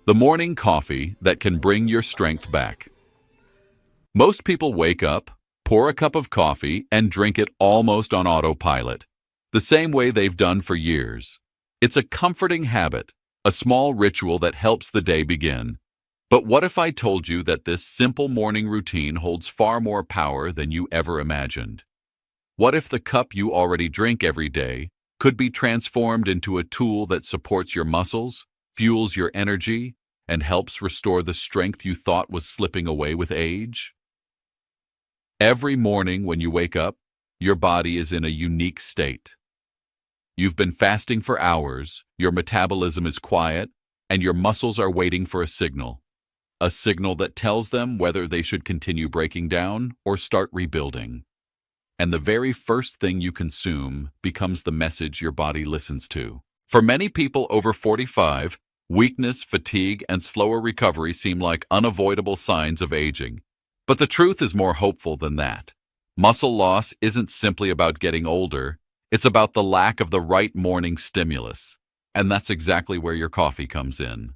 The morning coffee that can bring your strength back. Most people wake up, pour a cup of coffee, and drink it almost on autopilot, the same way they've done for years. It's a comforting habit, a small ritual that helps the day begin. But what if I told you that this simple morning routine holds far more power than you ever imagined? What if the cup you already drink every day could be transformed into a tool that supports your muscles, fuels your energy, and helps restore the strength you thought was slipping away with age? Every morning when you wake up, your body is in a unique state. You've been fasting for hours, your metabolism is quiet, and your muscles are waiting for a signal that tells them whether they should continue breaking down or start rebuilding. And the very first thing you consume becomes the message your body listens to. For many people over 45, weakness, fatigue, and slower recovery seem like unavoidable signs of aging. But the truth is more hopeful than that. Muscle loss isn't simply about getting older, it's about the lack of the right morning stimulus. And that's exactly where your coffee comes in.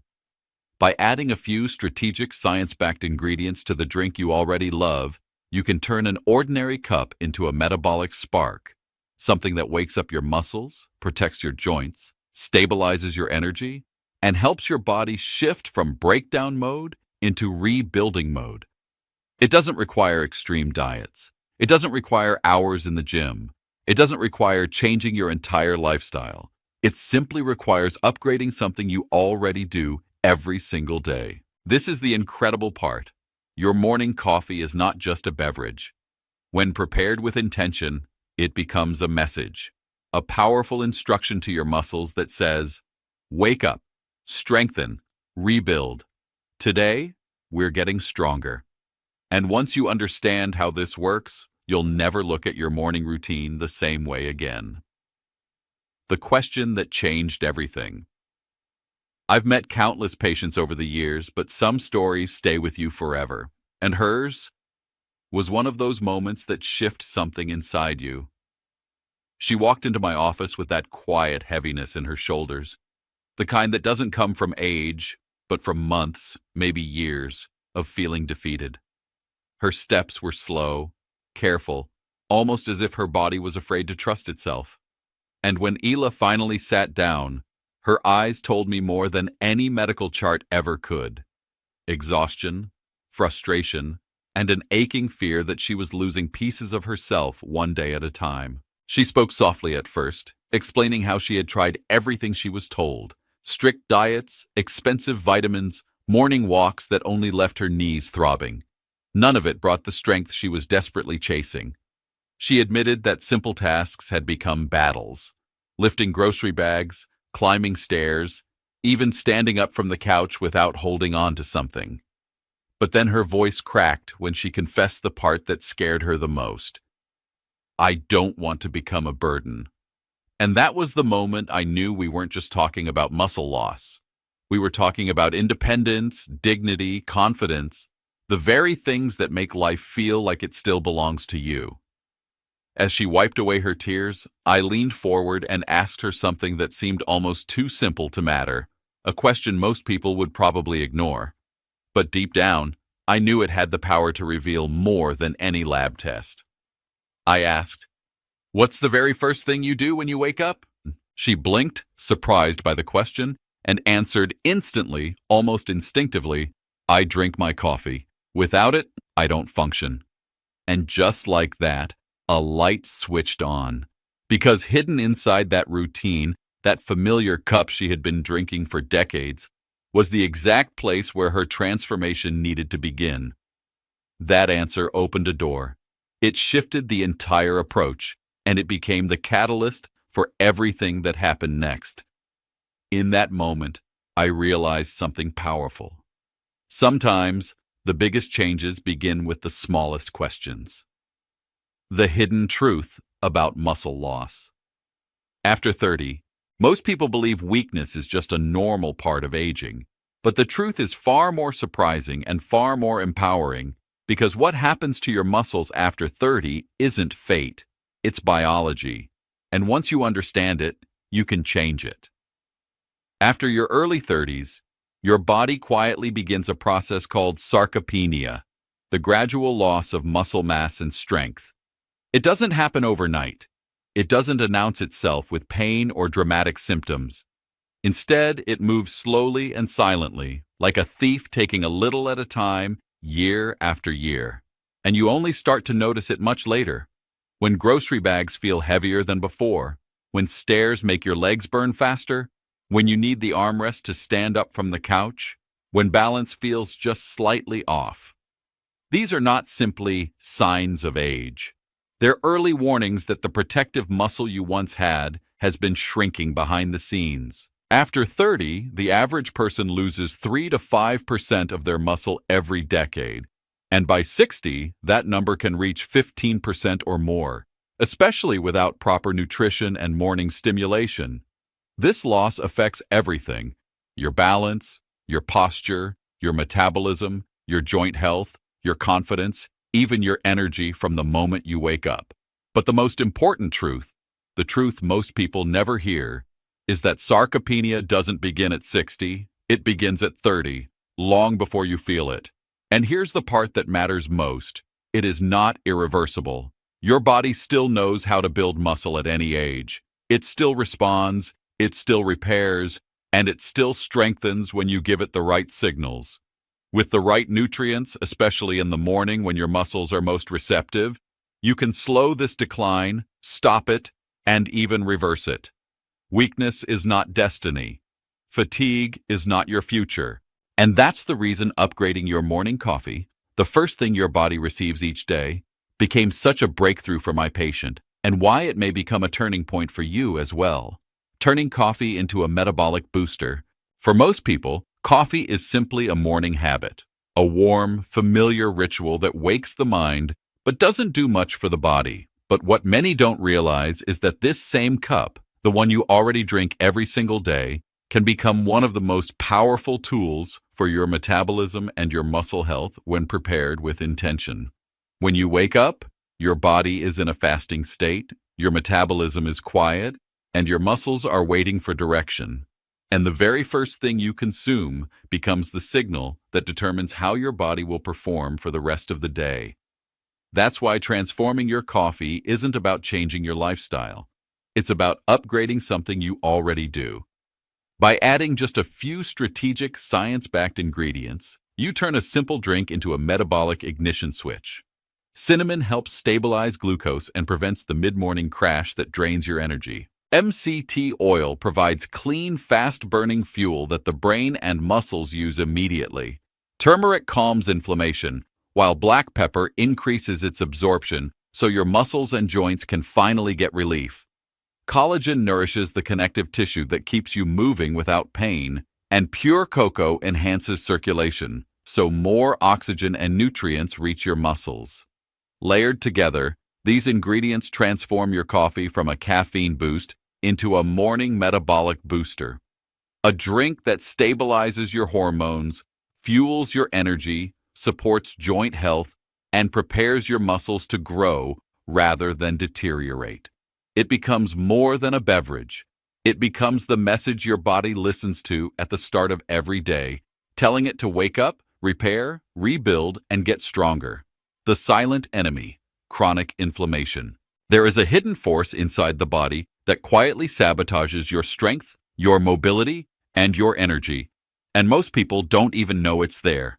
By adding a few strategic science-backed ingredients to the drink you already love, you can turn an ordinary cup into a metabolic spark, something that wakes up your muscles, protects your joints, stabilizes your energy, and helps your body shift from breakdown mode into rebuilding mode. It doesn't require extreme diets. It doesn't require hours in the gym. It doesn't require changing your entire lifestyle. It simply requires upgrading something you already do every single day. This is the incredible part. Your morning coffee is not just a beverage. When prepared with intention, it becomes a message, a powerful instruction to your muscles that says, wake up, strengthen, rebuild. Today, we're getting stronger. And once you understand how this works, you'll never look at your morning routine the same way again. The question that changed everything. I've met countless patients over the years, but some stories stay with you forever. And hers was one of those moments that shift something inside you. She walked into my office with that quiet heaviness in her shoulders, the kind that doesn't come from age, but from months, maybe years, of feeling defeated. Her steps were slow, careful, almost as if her body was afraid to trust itself. And when Ela finally sat down, her eyes told me more than any medical chart ever could. Exhaustion, frustration, and an aching fear that she was losing pieces of herself one day at a time. She spoke softly at first, explaining how she had tried everything she was told: strict diets, expensive vitamins, morning walks that only left her knees throbbing. None of it brought the strength she was desperately chasing. She admitted that simple tasks had become battles: lifting grocery bags, climbing stairs, even standing up from the couch without holding on to something. But then her voice cracked when she confessed the part that scared her the most. I don't want to become a burden. And that was the moment I knew we weren't just talking about muscle loss. We were talking about independence, dignity, confidence, the very things that make life feel like it still belongs to you. As she wiped away her tears, I leaned forward and asked her something that seemed almost too simple to matter, a question most people would probably ignore. But deep down, I knew it had the power to reveal more than any lab test. I asked, "What's the very first thing you do when you wake up?" She blinked, surprised by the question, and answered instantly, almost instinctively, "I drink my coffee. Without it, I don't function." And just like that, a light switched on. Because hidden inside that routine, that familiar cup she had been drinking for decades, was the exact place where her transformation needed to begin. That answer opened a door. It shifted the entire approach, and it became the catalyst for everything that happened next. In that moment, I realized something powerful. Sometimes, the biggest changes begin with the smallest questions. The hidden truth about muscle loss. After 30, most people believe weakness is just a normal part of aging. But the truth is far more surprising and far more empowering, because what happens to your muscles after 30 isn't fate, it's biology. And once you understand it, you can change it. After your early 30s, your body quietly begins a process called sarcopenia, the gradual loss of muscle mass and strength. It doesn't happen overnight. It doesn't announce itself with pain or dramatic symptoms. Instead, it moves slowly and silently, like a thief taking a little at a time, year after year. And you only start to notice it much later, when grocery bags feel heavier than before, when stairs make your legs burn faster, when you need the armrest to stand up from the couch, when balance feels just slightly off. These are not simply signs of age. They're early warnings that the protective muscle you once had has been shrinking behind the scenes. After 30, the average person loses 3 to 5% of their muscle every decade, and by 60, that number can reach 15% or more, especially without proper nutrition and morning stimulation. This loss affects everything: your balance, your posture, your metabolism, your joint health, your confidence, even your energy from the moment you wake up. But the most important truth, the truth most people never hear, is that sarcopenia doesn't begin at 60, it begins at 30, long before you feel it. And here's the part that matters most: it is not irreversible. Your body still knows how to build muscle at any age. It still responds, it still repairs, and it still strengthens when you give it the right signals. With the right nutrients, especially in the morning when your muscles are most receptive, you can slow this decline, stop it, and even reverse it. Weakness is not destiny. Fatigue is not your future. And that's the reason upgrading your morning coffee, the first thing your body receives each day, became such a breakthrough for my patient, and why it may become a turning point for you as well. Turning coffee into a metabolic booster. For most people, coffee is simply a morning habit, a warm, familiar ritual that wakes the mind but doesn't do much for the body. But what many don't realize is that this same cup, the one you already drink every single day, can become one of the most powerful tools for your metabolism and your muscle health when prepared with intention. When you wake up, your body is in a fasting state, your metabolism is quiet, and your muscles are waiting for direction. And the very first thing you consume becomes the signal that determines how your body will perform for the rest of the day. That's why transforming your coffee isn't about changing your lifestyle. It's about upgrading something you already do. By adding just a few strategic, science-backed ingredients, you turn a simple drink into a metabolic ignition switch. Cinnamon helps stabilize glucose and prevents the mid-morning crash that drains your energy. MCT oil provides clean, fast-burning fuel that the brain and muscles use immediately. Turmeric calms inflammation, while black pepper increases its absorption so your muscles and joints can finally get relief. Collagen nourishes the connective tissue that keeps you moving without pain, and pure cocoa enhances circulation, so more oxygen and nutrients reach your muscles. Layered together, these ingredients transform your coffee from a caffeine boost into a morning metabolic booster. A drink that stabilizes your hormones, fuels your energy, supports joint health, and prepares your muscles to grow rather than deteriorate. It becomes more than a beverage. It becomes the message your body listens to at the start of every day, telling it to wake up, repair, rebuild, and get stronger. The silent enemy, chronic inflammation. There is a hidden force inside the body that quietly sabotages your strength, your mobility, and your energy, and most people don't even know it's there.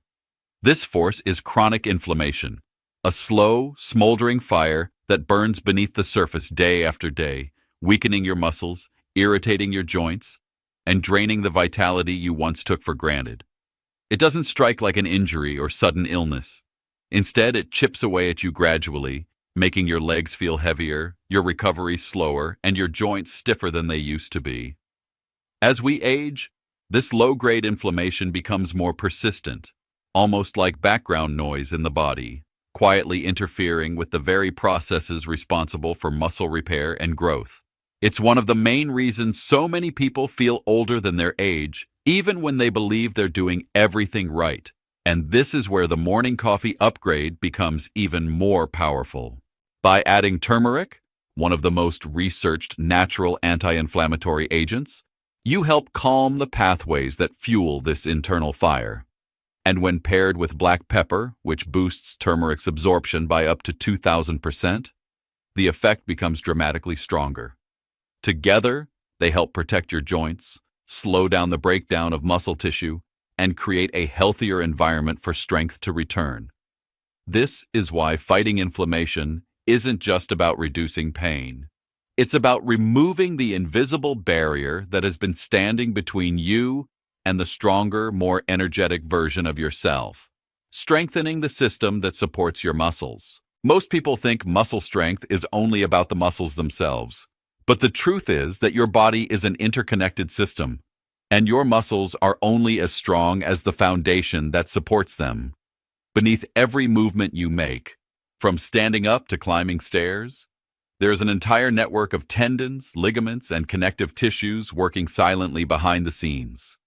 This force is chronic inflammation, a slow, smoldering fire that burns beneath the surface day after day, weakening your muscles, irritating your joints, and draining the vitality you once took for granted. It doesn't strike like an injury or sudden illness. Instead, it chips away at you gradually, making your legs feel heavier, your recovery slower, and your joints stiffer than they used to be. As we age, this low-grade inflammation becomes more persistent, almost like background noise in the body, quietly interfering with the very processes responsible for muscle repair and growth. It's one of the main reasons so many people feel older than their age, even when they believe they're doing everything right. And this is where the morning coffee upgrade becomes even more powerful. By adding turmeric, one of the most researched natural anti-inflammatory agents, You help calm the pathways that fuel this internal fire. And when paired with black pepper, which boosts turmeric's absorption by up to 2,000%, the effect becomes dramatically stronger. Together, they help protect your joints, slow down the breakdown of muscle tissue, and create a healthier environment for strength to return. This is why fighting inflammation isn't just about reducing pain. It's about removing the invisible barrier that has been standing between you and the stronger, more energetic version of yourself, strengthening the system that supports your muscles. Most people think muscle strength is only about the muscles themselves, but the truth is that your body is an interconnected system, and your muscles are only as strong as the foundation that supports them. Beneath every movement you make, from standing up to climbing stairs, there's an entire network of tendons, ligaments, and connective tissues working silently behind the scenes.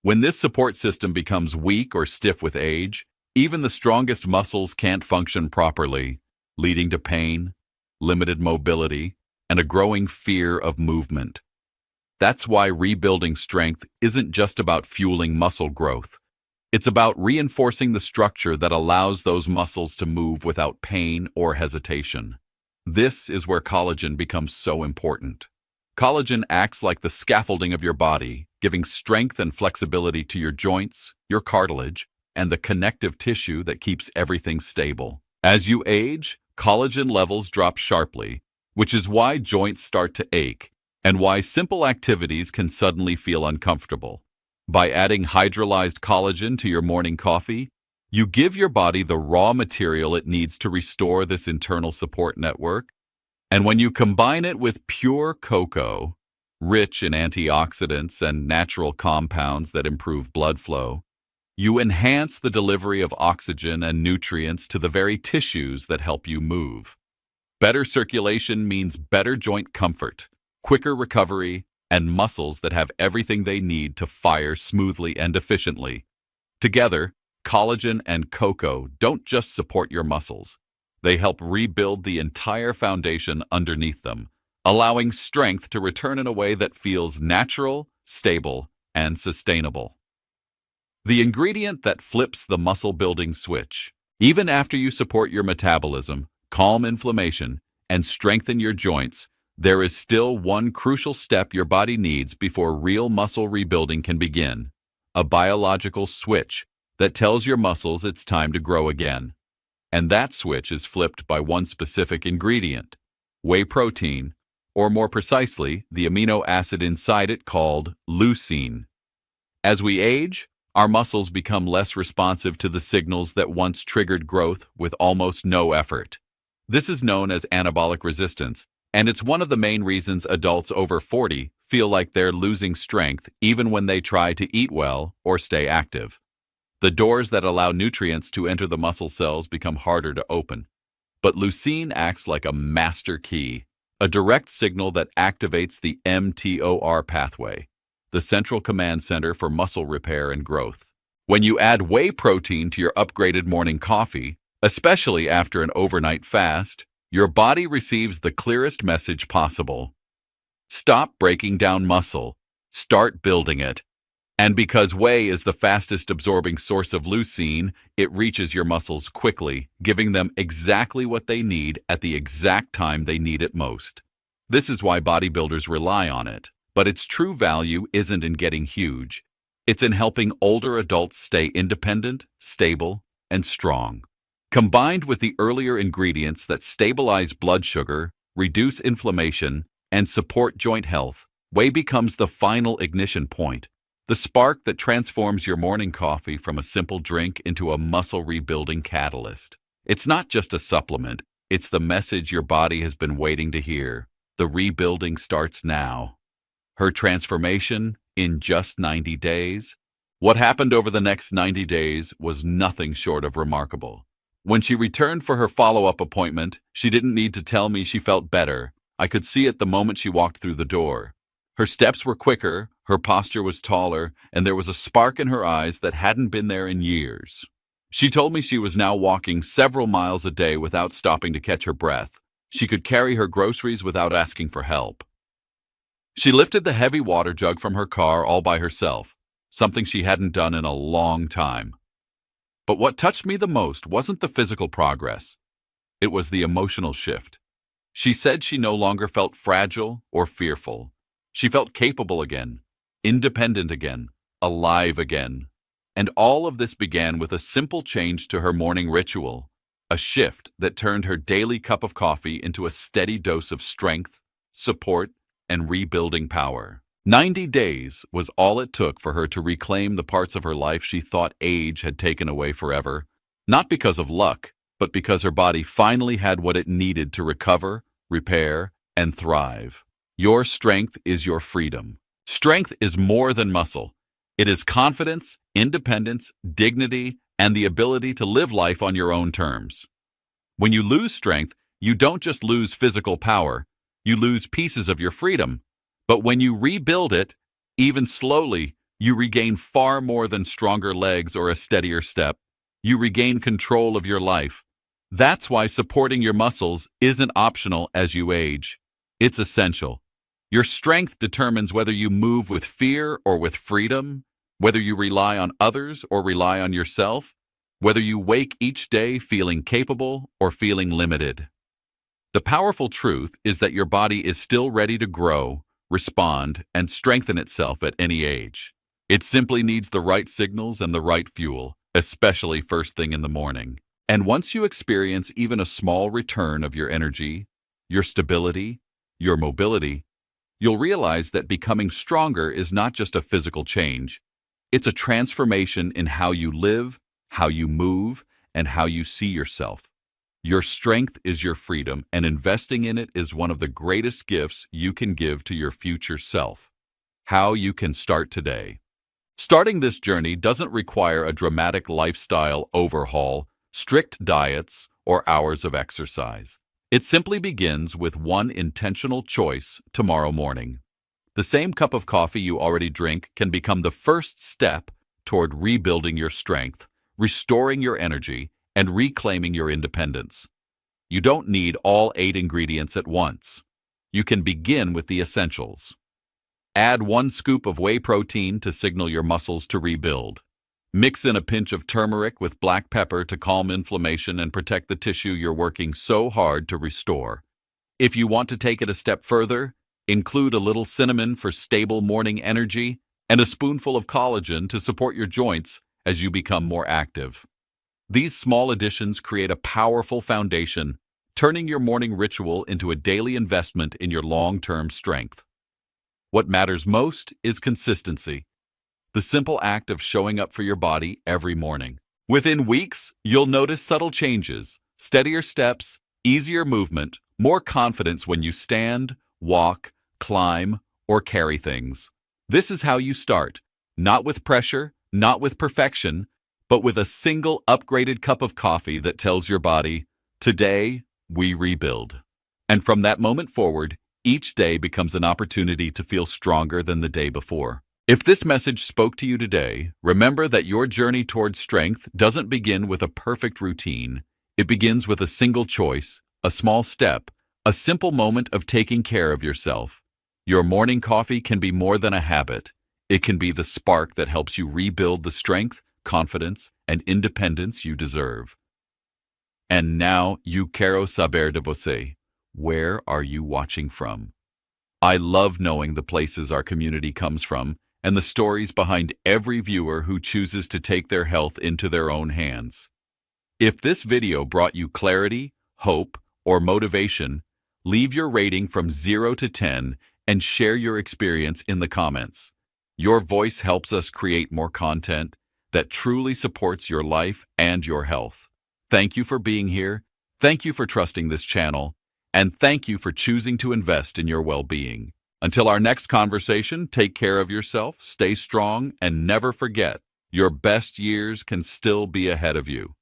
When this support system becomes weak or stiff with age, even the strongest muscles can't function properly, leading to pain, limited mobility, and a growing fear of movement. That's why rebuilding strength isn't just about fueling muscle growth. It's about reinforcing the structure that allows those muscles to move without pain or hesitation. This is where collagen becomes so important. Collagen acts like the scaffolding of your body, giving strength and flexibility to your joints, your cartilage, and the connective tissue that keeps everything stable. As you age, collagen levels drop sharply, which is why joints start to ache and why simple activities can suddenly feel uncomfortable. By adding hydrolyzed collagen to your morning coffee, you give your body the raw material it needs to restore this internal support network. And when you combine it with pure cocoa, rich in antioxidants and natural compounds that improve blood flow, you enhance the delivery of oxygen and nutrients to the very tissues that help you move. Better circulation means better joint comfort, quicker recovery, and muscles that have everything they need to fire smoothly and efficiently. Together, collagen and cocoa don't just support your muscles. They help rebuild the entire foundation underneath them, allowing strength to return in a way that feels natural, stable, and sustainable. The ingredient that flips the muscle-building switch. Even after you support your metabolism, calm inflammation, and strengthen your joints, there is still one crucial step your body needs before real muscle rebuilding can begin: a biological switch that tells your muscles it's time to grow again. And that switch is flipped by one specific ingredient: whey protein, or more precisely, the amino acid inside it called leucine. As we age, our muscles become less responsive to the signals that once triggered growth with almost no effort. This is known as anabolic resistance, and it's one of the main reasons adults over 40 feel like they're losing strength even when they try to eat well or stay active. The doors that allow nutrients to enter the muscle cells become harder to open. But leucine acts like a master key, a direct signal that activates the mTOR pathway, the central command center for muscle repair and growth. When you add whey protein to your upgraded morning coffee, especially after an overnight fast, your body receives the clearest message possible. Stop breaking down muscle. Start building it. And because whey is the fastest absorbing source of leucine, it reaches your muscles quickly, giving them exactly what they need at the exact time they need it most. This is why bodybuilders rely on it. But its true value isn't in getting huge. It's in helping older adults stay independent, stable, and strong. Combined with the earlier ingredients that stabilize blood sugar, reduce inflammation, and support joint health, whey becomes the final ignition point. The spark that transforms your morning coffee from a simple drink into a muscle-rebuilding catalyst. It's not just a supplement, it's the message your body has been waiting to hear. The rebuilding starts now. Her transformation in just 90 days? What happened over the next 90 days was nothing short of remarkable. When she returned for her follow-up appointment, she didn't need to tell me she felt better. I could see it the moment she walked through the door. Her steps were quicker, her posture was taller, and there was a spark in her eyes that hadn't been there in years. She told me she was now walking several miles a day without stopping to catch her breath. She could carry her groceries without asking for help. She lifted the heavy water jug from her car all by herself, something she hadn't done in a long time. But what touched me the most wasn't the physical progress. It was the emotional shift. She said she no longer felt fragile or fearful. She felt capable again, independent again, alive again. And all of this began with a simple change to her morning ritual, a shift that turned her daily cup of coffee into a steady dose of strength, support, and rebuilding power. 90 days was all it took for her to reclaim the parts of her life she thought age had taken away forever, not because of luck, but because her body finally had what it needed to recover, repair, and thrive. Your strength is your freedom. Strength is more than muscle. It is confidence, independence, dignity, and the ability to live life on your own terms. When you lose strength, you don't just lose physical power, you lose pieces of your freedom. But when you rebuild it, even slowly, you regain far more than stronger legs or a steadier step. You regain control of your life. That's why supporting your muscles isn't optional as you age. It's essential. Your strength determines whether you move with fear or with freedom, whether you rely on others or rely on yourself, whether you wake each day feeling capable or feeling limited. The powerful truth is that your body is still ready to grow, respond, and strengthen itself at any age. It simply needs the right signals and the right fuel, especially first thing in the morning. And once you experience even a small return of your energy, your stability, your mobility, you'll realize that becoming stronger is not just a physical change. It's a transformation in how you live, how you move, and how you see yourself. Your strength is your freedom, and investing in it is one of the greatest gifts you can give to your future self. How you can start today. Starting this journey doesn't require a dramatic lifestyle overhaul, strict diets, or hours of exercise. It simply begins with one intentional choice tomorrow morning. The same cup of coffee you already drink can become the first step toward rebuilding your strength, restoring your energy, and reclaiming your independence. You don't need all 8 ingredients at once. You can begin with the essentials. Add 1 scoop of whey protein to signal your muscles to rebuild. Mix in a pinch of turmeric with black pepper to calm inflammation and protect the tissue you're working so hard to restore. If you want to take it a step further, include a little cinnamon for stable morning energy and a spoonful of collagen to support your joints as you become more active. These small additions create a powerful foundation, turning your morning ritual into a daily investment in your long-term strength. What matters most is consistency. The simple act of showing up for your body every morning. Within weeks, you'll notice subtle changes, steadier steps, easier movement, more confidence when you stand, walk, climb, or carry things. This is how you start, not with pressure, not with perfection, but with a single upgraded cup of coffee that tells your body, today we rebuild. And from that moment forward, each day becomes an opportunity to feel stronger than the day before. If this message spoke to you today, remember that your journey towards strength doesn't begin with a perfect routine. It begins with a single choice, a small step, a simple moment of taking care of yourself. Your morning coffee can be more than a habit. It can be the spark that helps you rebuild the strength, confidence, and independence you deserve. And now, eu quero saber de você. Where are you watching from? I love knowing the places our community comes from and the stories behind every viewer who chooses to take their health into their own hands. If this video brought you clarity, hope, or motivation, leave your rating from 0 to 10 and share your experience in the comments. Your voice helps us create more content that truly supports your life and your health. Thank you for being here, thank you for trusting this channel, and thank you for choosing to invest in your well-being. Until our next conversation, take care of yourself, stay strong, and never forget, your best years can still be ahead of you.